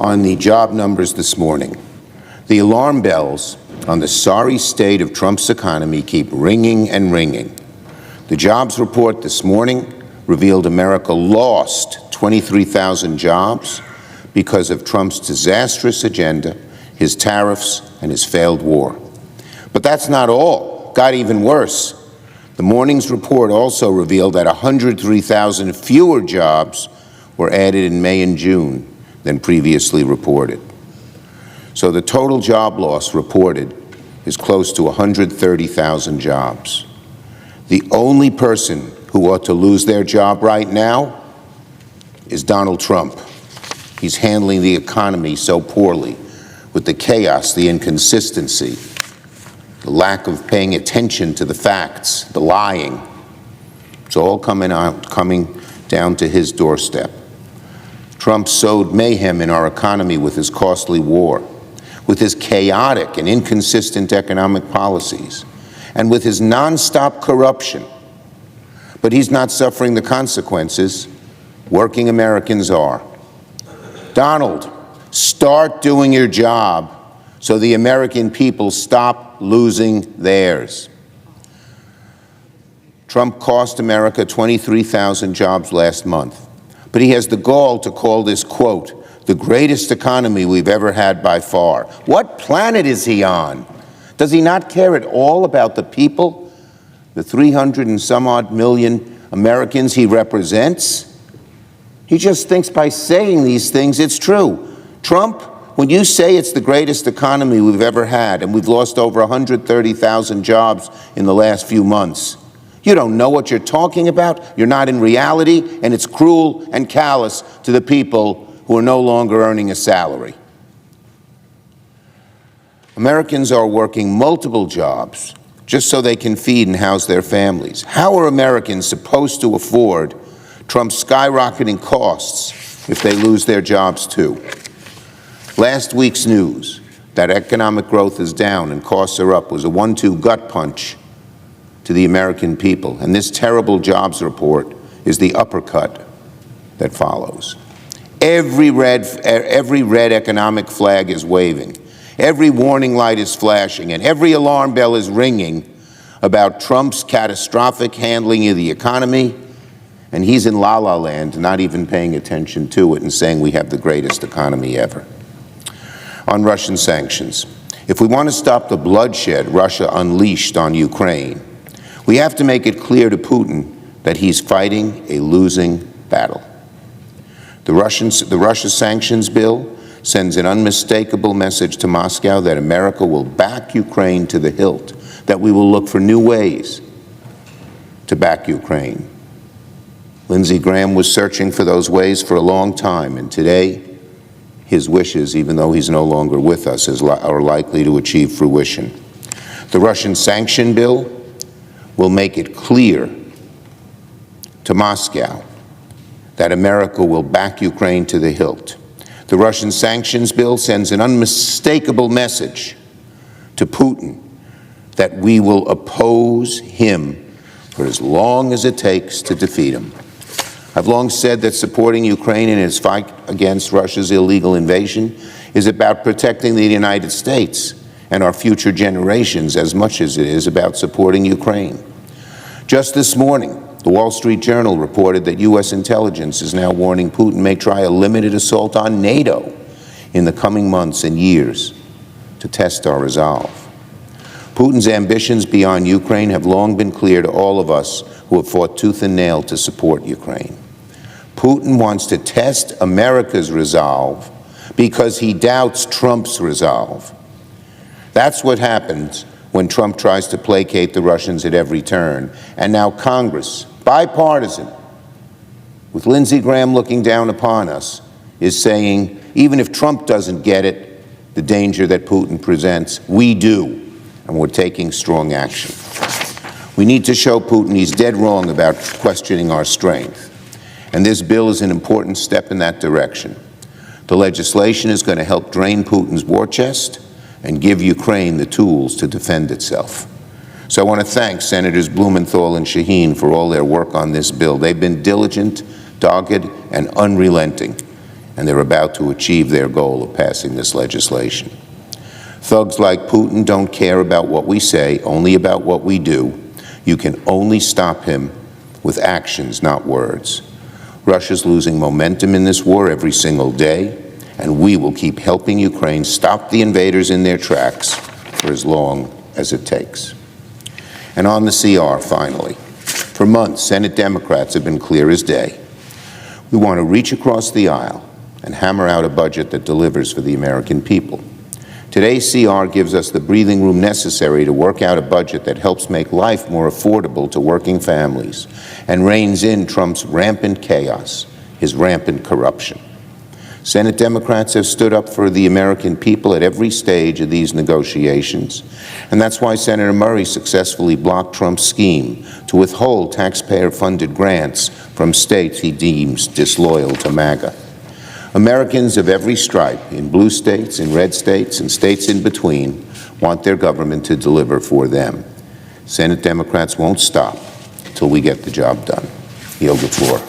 on the job numbers this morning. The alarm bells on the sorry state of Trump's economy keep ringing and ringing. The jobs report this morning revealed America lost 23,000 jobs because of Trump's disastrous agenda, his tariffs, and his failed war. But that's not all. It got even worse. The morning's report also revealed that 103,000 fewer jobs were added in May and June than previously reported. So the total job loss reported is close to 130,000 jobs. The only person who ought to lose their job right now is Donald Trump. He's handling the economy so poorly, with the chaos, the inconsistency, the lack of paying attention to the facts, the lying. It's all coming down to his doorstep. Trump sowed mayhem in our economy with his costly war, with his chaotic and inconsistent economic policies, and with his nonstop corruption. But he's not suffering the consequences. Working Americans are. Donald, start doing your job so the American people stop losing theirs. Trump cost America 23,000 jobs last month, but he has the gall to call this, quote, the greatest economy we've ever had by far. What planet is he on? Does he not care at all about the people, the 300 and some odd million Americans he represents? He just thinks by saying these things it's true. Trump, when you say it's the greatest economy we've ever had and we've lost over 130,000 jobs in the last few months, you don't know what you're talking about, you're not in reality, and it's cruel and callous to the people who are no longer earning a salary. Americans are working multiple jobs just so they can feed and house their families. How are Americans supposed to afford Trump's skyrocketing costs if they lose their jobs too? Last week's news that economic growth is down and costs are up was a 1-2 gut punch to the American people, and this terrible jobs report is the uppercut that follows. Every red economic flag is waving, every warning light is flashing, and every alarm bell is ringing about Trump's catastrophic handling of the economy, and he's in la-la land, not even paying attention to it and saying we have the greatest economy ever. On Russian sanctions, if we want to stop the bloodshed Russia unleashed on Ukraine, we have to make it clear to Putin that he's fighting a losing battle. The Russia sanctions bill sends an unmistakable message to Moscow that America will back Ukraine to the hilt, that we will look for new ways to back Ukraine. Lindsey Graham was searching for those ways for a long time, and today his wishes, even though he's no longer with us, are likely to achieve fruition. The Russian sanction bill will make it clear to Moscow that America will back Ukraine to the hilt. The Russian sanctions bill sends an unmistakable message to Putin that we will oppose him for as long as it takes to defeat him. I've long said that supporting Ukraine in its fight against Russia's illegal invasion is about protecting the United States and our future generations as much as it is about supporting Ukraine. Just this morning, the Wall Street Journal reported that U.S. intelligence is now warning Putin may try a limited assault on NATO in the coming months and years to test our resolve. Putin's ambitions beyond Ukraine have long been clear to all of us who have fought tooth and nail to support Ukraine. Putin wants to test America's resolve because he doubts Trump's resolve. That's what happens when Trump tries to placate the Russians at every turn. And now Congress, bipartisan, with Lindsey Graham looking down upon us, is saying, even if Trump doesn't get it, the danger that Putin presents, we do, and we're taking strong action. We need to show Putin he's dead wrong about questioning our strength, and this bill is an important step in that direction. The legislation is going to help drain Putin's war chest and give Ukraine the tools to defend itself. So I want to thank Senators Blumenthal and Shaheen for all their work on this bill. They've been diligent, dogged, and unrelenting. and they're about to achieve their goal of passing this legislation. Thugs like Putin don't care about what we say, only about what we do. You can only stop him with actions, not words. Russia's losing momentum in this war every single day, and we will keep helping Ukraine stop the invaders in their tracks for as long as it takes. And on the CR, finally, for months, Senate Democrats have been clear as day. We want to reach across the aisle and hammer out a budget that delivers for the American people. Today's CR gives us the breathing room necessary to work out a budget that helps make life more affordable to working families and reins in Trump's rampant chaos, his rampant corruption. Senate Democrats have stood up for the American people at every stage of these negotiations, and that's why Senator Murray successfully blocked Trump's scheme to withhold taxpayer-funded grants from states he deems disloyal to MAGA. Americans of every stripe, in blue states, in red states, and states in between, want their government to deliver for them. Senate Democrats won't stop until we get the job done. Yield the floor.